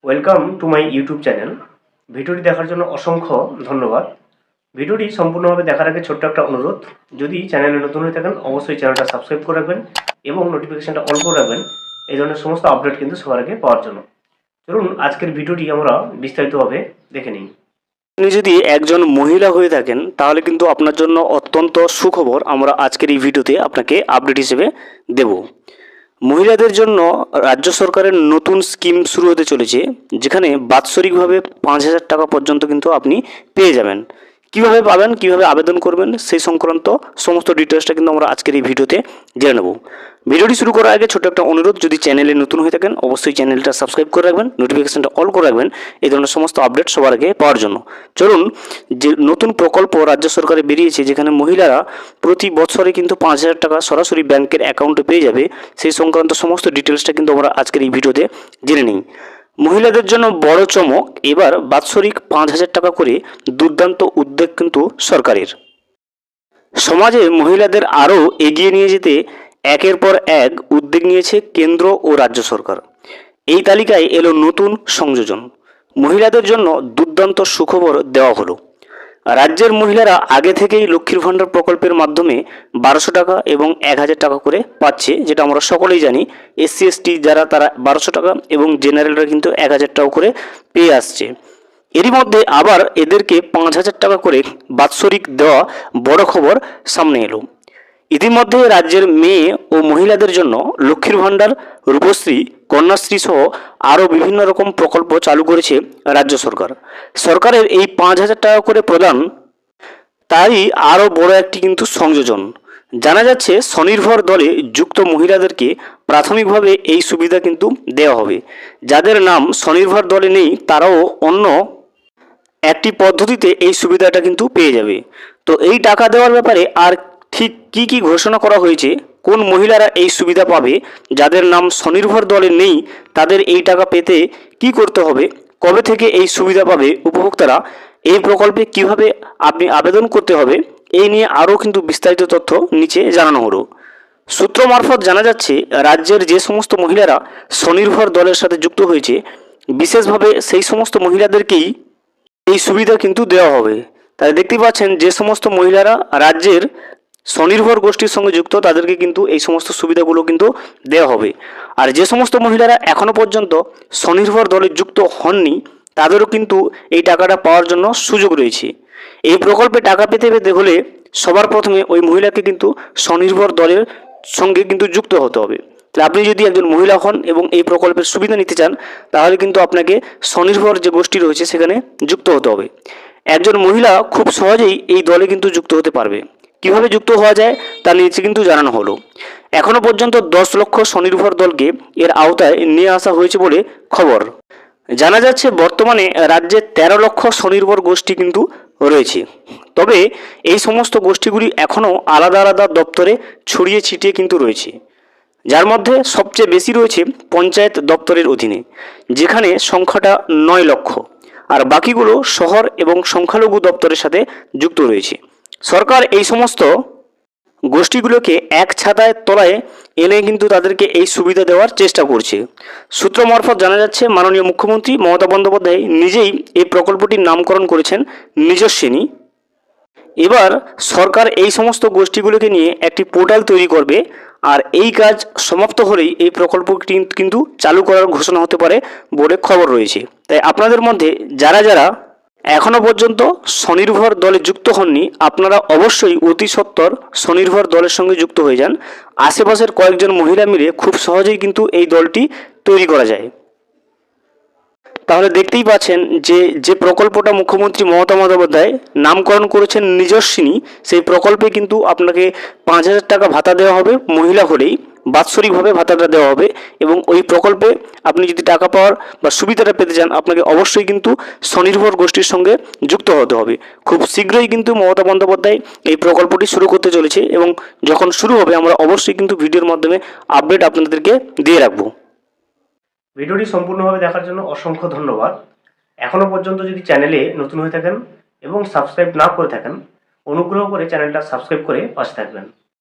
Welcome to my YouTube channel. ভিডিওটি দেখার জন্য অসংখ্য ধন্যবাদ। ভিডিওটি সম্পূর্ণভাবে দেখার আগে ছোট্ট একটা অনুরোধ, যদি চ্যানেলে নতুন হয়ে থাকেন অবশ্যই চ্যানেলটা সাবস্ক্রাইব করে রাখবেন এবং নোটিফিকেশনটা অল করে রাখবেন এই ধরনের সমস্ত আপডেট কিন্তু সবার আগে পাওয়ার জন্য। চলুন আজকের ভিডিওটি আমরা বিস্তারিতভাবে দেখে নিই। আপনি যদি একজন মহিলা হয়ে থাকেন তাহলে কিন্তু আপনার জন্য অত্যন্ত সুখবর আমরা আজকের এই ভিডিওতে আপনাকে আপডেট হিসেবে দেব। মহিলাদের জন্য রাজ্য সরকারের নতুন স্কিম শুরু হতে চলেছে, যেখানে বাৎসরিকভাবে 5,000 টাকা পর্যন্ত কিন্তু আপনি পেয়ে যাবেন। কিভাবে পাবেন, কিভাবে আবেদন করবেন, সেই সংক্রান্ত সমস্ত ডিটেলসটা কিন্তু আমরা আজকের এই ভিডিওতে জেনে নেব। ভিডিওটি শুরু করার আগে ছোট একটা অনুরোধ, যদি চ্যানেলে নতুন হয়ে থাকেন অবশ্যই চ্যানেলটা সাবস্ক্রাইব করে রাখবেন, নোটিফিকেশনটা অল করে রাখবেন এই ধরনের সমস্ত আপডেট সবার আগে পাওয়ার জন্য। চলুন, যে নতুন প্রকল্প রাজ্য সরকারে বেরিয়েছে, যেখানে মহিলারা প্রতি বছরে কিন্তু 5,000 টাকা সরাসরি ব্যাংকের অ্যাকাউন্টে পেয়ে যাবে, সেই সংক্রান্ত সমস্ত ডিটেলসটা কিন্তু আমরা আজকের এই ভিডিওতে জেনে নিই। মহিলাদের জন্য বড় চমক, এবার বাৎসরিক 5,000 টাকা করে দুর্দান্ত উদ্যোগ কিন্তু সরকারের। সমাজে মহিলাদের আরও এগিয়ে নিয়ে যেতে একের পর এক উদ্যোগ নিয়েছে কেন্দ্র ও রাজ্য সরকার। এই তালিকায় এলো নতুন সংযোজন। মহিলাদের জন্য দুর্দান্ত সুখবর দেওয়া হলো। রাজ্যের মহিলারা আগে থেকেই লক্ষ্মীর ভাণ্ডার প্রকল্পের মাধ্যমে 1,200 টাকা এবং 1,000 টাকা করে পাচ্ছে, যেটা আমরা সকলেই জানি। SC ST যারা, তারা 1,200 টাকা এবং জেনারেলরা কিন্তু 1,000 টাকা করে পেয়ে আসছে। এরই মধ্যে আবার এদেরকে 5,000 টাকা করে বাৎসরিক দেওয়া বড় খবর সামনে এলো। ইতিমধ্যে রাজ্যের মেয়ে ও মহিলাদের জন্য লক্ষ্মীর ভাণ্ডার, রূপশ্রী, কন্যাশ্রী সহ আরও বিভিন্ন রকম প্রকল্প চালু করেছে রাজ্য সরকার। সরকারের এই 5,000 টাকা করে প্রদান তারই আরও বড় একটি কিন্তু সংযোজন। জানা যাচ্ছে স্বনির্ভর দলে যুক্ত মহিলাদেরকে প্রাথমিকভাবে এই সুবিধা কিন্তু দেওয়া হবে। যাদের নাম স্বনির্ভর দলে নেই তারাও অন্য একটি পদ্ধতিতে এই সুবিধাটা কিন্তু পেয়ে যাবে। তো এই টাকা দেওয়ার ব্যাপারে আর ঠিক কি ঘোষণা করা হয়েছে, কোন মহিলারা এই সুবিধা পাবে, যাদের নাম স্বনির্ভর দলে নেই তাদের এই টাকা পেতে কি করতে হবে, কবে থেকে এই সুবিধা পাবে উপভোক্তারা, এই প্রকল্পে কিভাবে আপনি আবেদন করতে হবে, এই নিয়ে আরও কিন্তু বিস্তারিত তথ্য নিচে জানানো হলো। সূত্র মারফত জানা যাচ্ছে, রাজ্যের যে সমস্ত মহিলারা স্বনির্ভর দলের সাথে যুক্ত হয়েছে, বিশেষভাবে সেই সমস্ত মহিলাদেরকেই এই সুবিধা কিন্তু দেওয়া হবে। তাই দেখতেই পাচ্ছেন, যে সমস্ত মহিলারা রাজ্যের স্বনির্ভর গোষ্ঠীর সঙ্গে যুক্ত তাদেরকে কিন্তু এই সমস্ত সুবিধাগুলো কিন্তু দেওয়া হবে। আর যে সমস্ত মহিলারা এখনও পর্যন্ত স্বনির্ভর দলে যুক্ত হননি তাদেরও কিন্তু এই টাকাটা পাওয়ার জন্য সুযোগ রয়েছে। এই প্রকল্পে টাকা পেতে হলে সবার প্রথমে ওই মহিলাকে কিন্তু স্বনির্ভর দলের সঙ্গে কিন্তু যুক্ত হতে হবে। তাহলে আপনি যদি একজন মহিলা হন এবং এই প্রকল্পের সুবিধা নিতে চান, তাহলে কিন্তু আপনাকে স্বনির্ভর যে গোষ্ঠী রয়েছে সেখানে যুক্ত হতে হবে। একজন মহিলা খুব সহজেই এই দলে কিন্তু যুক্ত হতে পারবে। কিভাবে যুক্ত হওয়া যায় তা নিচে কিন্তু জানানো হলো। এখনও পর্যন্ত 10 লক্ষ স্বনির্ভর দলকে এর আওতায় নিয়ে আসা হয়েছে বলে খবর। জানা যাচ্ছে বর্তমানে রাজ্যে 13 লক্ষ স্বনির্ভর গোষ্ঠী কিন্তু রয়েছে। তবে এই সমস্ত গোষ্ঠীগুলি এখনও আলাদা আলাদা দপ্তরে ছড়িয়ে ছিটিয়ে কিন্তু রয়েছে, যার মধ্যে সবচেয়ে বেশি রয়েছে পঞ্চায়েত দপ্তরের অধীনে, যেখানে সংখ্যাটা 9 লক্ষ, আর বাকিগুলো শহর এবং সংখ্যালঘু দপ্তরের সাথে যুক্ত রয়েছে। সরকার এই সমস্ত গোষ্ঠীগুলোকে এক ছাতায় তলায় এনে কিন্তু তাদেরকে এই সুবিধা দেওয়ার চেষ্টা করছে। সূত্র মারফত জানা যাচ্ছে, মাননীয় মুখ্যমন্ত্রী মমতা বন্দ্যোপাধ্যায় নিজেই এই প্রকল্পটির নামকরণ করেছেন নিজস্বিনী। এবার সরকার এই সমস্ত গোষ্ঠীগুলোকে নিয়ে একটি পোর্টাল তৈরি করবে, আর এই কাজ সমাপ্ত হলেই এই প্রকল্পটি কিন্তু চালু করার ঘোষণা হতে পারে বলে খবর রয়েছে। তাই আপনাদের মধ্যে যারা যারা এখনও পর্যন্ত স্বনির্ভর দলে যুক্ত হননি, আপনারা অবশ্যই অতি সত্বর স্বনির্ভর দলের সঙ্গে যুক্ত হয়ে যান। আশেপাশের কয়েকজন মহিলা মিলে খুব সহজেই কিন্তু এই দলটি তৈরি করা যায়। তাহলে দেখতেই পাচ্ছেন যে প্রকল্পটা মুখ্যমন্ত্রী মমতা বন্দ্যোপাধ্যায় নামকরণ করেছেন নিজস্বিনী, সেই প্রকল্পে কিন্তু আপনাকে 5,000 টাকা ভাতা দেওয়া হবে মহিলা হলেই, বাৎসরিকভাবে ভাতাটা দেওয়া হবে। এবং ওই প্রকল্পে আপনি যদি টাকা পাওয়ার বা সুবিধাটা পেতে চান, আপনাকে অবশ্যই কিন্তু স্বনির্ভর গোষ্ঠীর সঙ্গে যুক্ত হতে হবে। খুব শীঘ্রই কিন্তু মমতা বন্দ্যোপাধ্যায় এই প্রকল্পটি শুরু করতে চলেছে, এবং যখন শুরু হবে আমরা অবশ্যই কিন্তু ভিডিওর মাধ্যমে আপডেট আপনাদেরকে দিয়ে রাখবো। ভিডিওটি সম্পূর্ণভাবে দেখার জন্য অসংখ্য ধন্যবাদ। এখনও পর্যন্ত যদি চ্যানেলে নতুন হয়ে থাকেন এবং সাবস্ক্রাইব না করে থাকেন, অনুগ্রহ করে চ্যানেলটা সাবস্ক্রাইব করে পাশে থাকবেন।